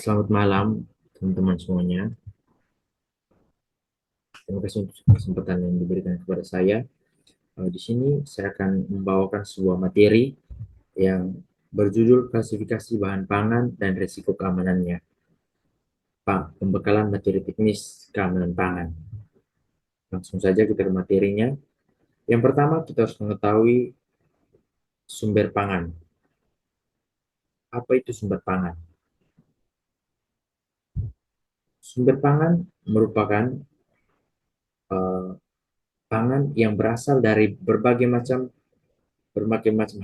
Selamat malam, teman-teman semuanya. Terima kasih untuk kesempatan yang diberikan kepada saya. Di sini saya akan membawakan sebuah materi yang berjudul klasifikasi bahan pangan dan risiko keamanannya. Pembekalan materi teknis keamanan pangan. Langsung saja kita ke materinya. Yang pertama, kita harus mengetahui sumber pangan. Apa itu sumber pangan? Sumber pangan merupakan uh, pangan yang berasal dari berbagai macam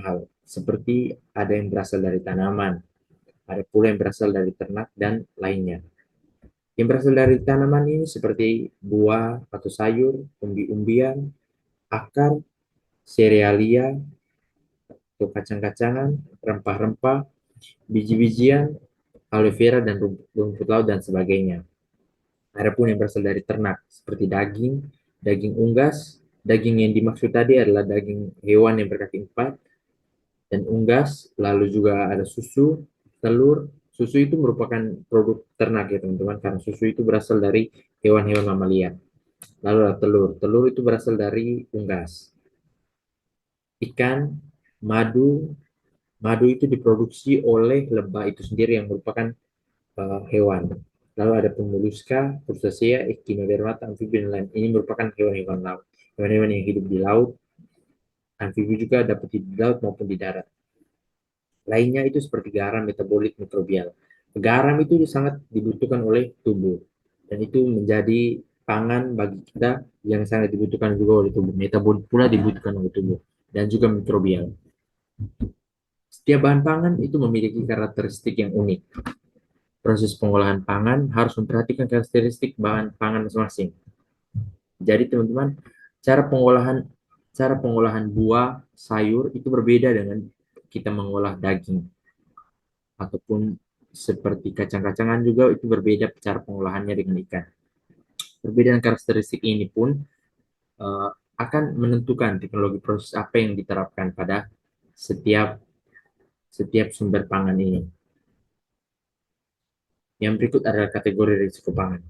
hal, seperti ada yang berasal dari tanaman, ada pula yang berasal dari ternak, dan lainnya. Yang berasal dari tanaman ini seperti buah atau sayur, umbi-umbian, akar, serealia, atau kacang-kacangan, rempah-rempah, biji-bijian, aloe vera, dan rumput laut, dan sebagainya. Ada pun yang berasal dari ternak, seperti daging, daging unggas. Daging yang dimaksud tadi adalah daging hewan yang berkaki empat, dan unggas, lalu juga ada susu, telur. Susu itu merupakan produk ternak ya teman-teman, karena susu itu berasal dari hewan-hewan mamalia. Lalu ada telur, telur itu berasal dari unggas. Ikan, madu, madu itu diproduksi oleh lebah itu sendiri yang merupakan hewan. Lalu ada pemoluska, crustacea, echinodermata, amfibi, dan lain. Ini merupakan hewan-hewan laut. Hewan-hewan yang hidup di laut, amfibi juga dapat hidup di laut maupun di darat. Lainnya itu seperti garam metabolit mikrobial. Garam itu sangat dibutuhkan oleh tubuh, dan itu menjadi pangan bagi kita yang sangat dibutuhkan juga oleh tubuh. Metabolit pula dibutuhkan oleh tubuh, dan juga mikrobial. Setiap bahan pangan itu memiliki karakteristik yang unik. Proses pengolahan pangan harus memperhatikan karakteristik bahan pangan masing-masing. Jadi teman-teman, cara pengolahan cara pengolahan buah, sayur itu berbeda dengan kita mengolah daging, ataupun seperti kacang-kacangan juga itu berbeda cara pengolahannya dengan ikan. Perbedaan karakteristik ini pun uh, akan menentukan teknologi proses apa yang diterapkan pada setiap setiap sumber pangan ini. Yang berikut adalah kategori risiko pangan.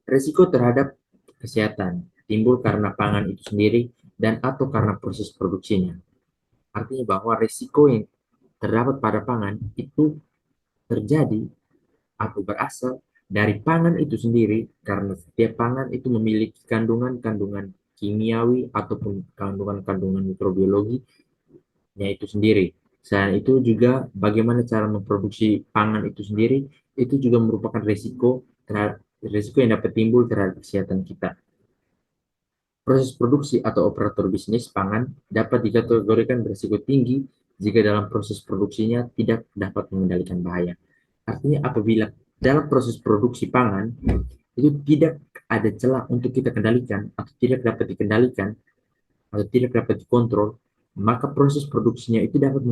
Risiko terhadap kesehatan timbul karena pangan itu sendiri dan atau karena proses produksinya. Artinya bahwa risiko yang terdapat pada pangan itu terjadi atau berasal dari pangan itu sendiri, karena setiap pangan itu memiliki kandungan-kandungan kimiawi ataupun kandungan-kandungan mikrobiologinya itu sendiri. Selain itu juga bagaimana cara memproduksi pangan itu sendiri itu juga merupakan risiko yang dapat timbul terhadap kesehatan kita. Proses produksi atau operator bisnis pangan dapat dikategorikan berisiko tinggi jika dalam proses produksinya tidak dapat mengendalikan bahaya. Artinya apabila dalam proses produksi pangan itu tidak ada celah untuk kita kendalikan atau tidak dapat dikendalikan atau tidak dapat dikontrol, maka proses produksinya itu dapat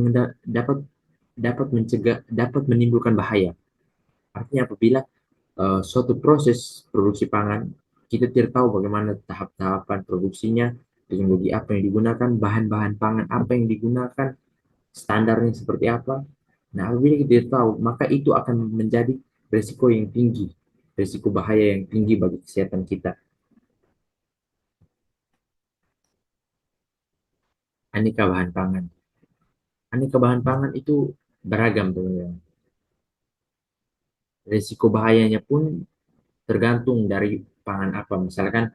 dapat mencegah dapat menimbulkan bahaya. Artinya apabila suatu proses produksi pangan, kita tidak tahu bagaimana tahap-tahapan produksinya, teknologi apa yang digunakan, bahan-bahan pangan apa yang digunakan, standarnya seperti apa. Nah, apabila kita tidak tahu, maka itu akan menjadi risiko yang tinggi, risiko bahaya yang tinggi bagi kesehatan kita. Aneka bahan pangan. Aneka bahan pangan itu beragam, teman-teman. Risiko bahayanya pun tergantung dari pangan apa. Misalkan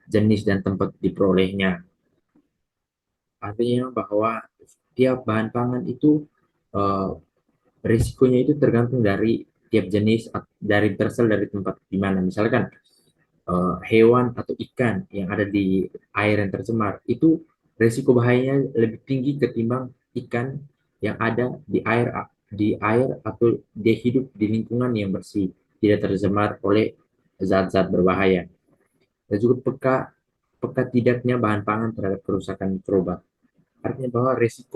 jenis dan tempat diperolehnya. Artinya bahwa tiap bahan pangan itu eh, risikonya itu tergantung dari tiap jenis, dari berasal dari tempat di mana. Misalkan hewan atau ikan yang ada di air yang tercemar itu risiko bahayanya lebih tinggi ketimbang ikan yang ada di air atau dia hidup di lingkungan yang bersih, tidak tercemar oleh zat-zat berbahaya. Dan juga peka peka tidaknya bahan pangan terhadap kerusakan mikroba. Artinya bahwa risiko